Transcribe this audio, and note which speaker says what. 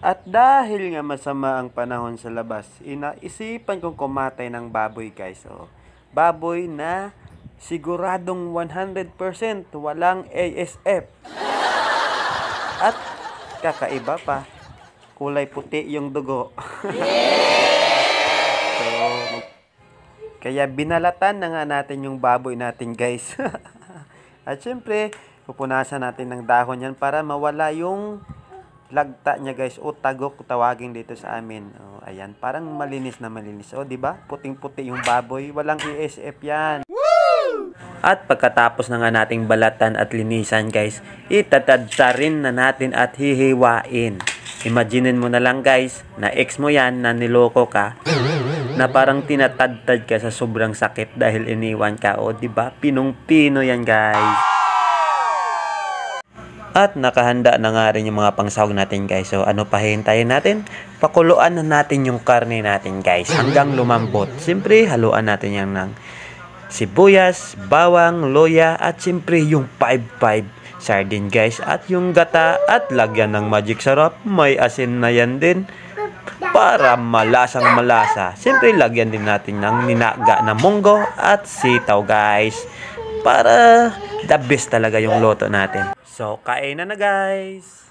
Speaker 1: At dahil nga masama ang panahon sa labas, inaisipan kong kumatay ng baboy guys. So, baboy na siguradong 100% walang ASF. At kakaiba pa, kulay puti yung dugo. So, kaya binalatan na nga natin yung baboy natin guys. At syempre, pupunasan natin ng dahon yan para mawala yung lagta niya guys, o tagok tawagin dito sa amin. Oh, ayan, parang malinis na malinis. Oh, di ba? Puting-puti yung baboy, walang ESF 'yan. Woo! At pagkatapos na nga nating balatan at linisan guys, itatadtarin na natin at hihiwain. Imaginin mo na lang guys, na ex mo 'yan, na niloko ka, na parang tinatadtad ka sa sobrang sakit dahil iniwan ka. O, di ba? Pinong-pino 'yan guys. At nakahanda na nga rin yung mga pangsahog natin guys. So ano pa hintayin natin? Pakuluan na natin yung karne natin guys hanggang lumambot. Siyempre haluan natin yan ng sibuyas, bawang, loya at siyempre yung 5-5 sardine guys. At yung gata at lagyan ng magic sarap. May asin na yan din para malasang malasa. Siyempre lagyan din natin ng ninaga na munggo at sitaw guys. Para the best talaga yung loto natin. So, kain na guys!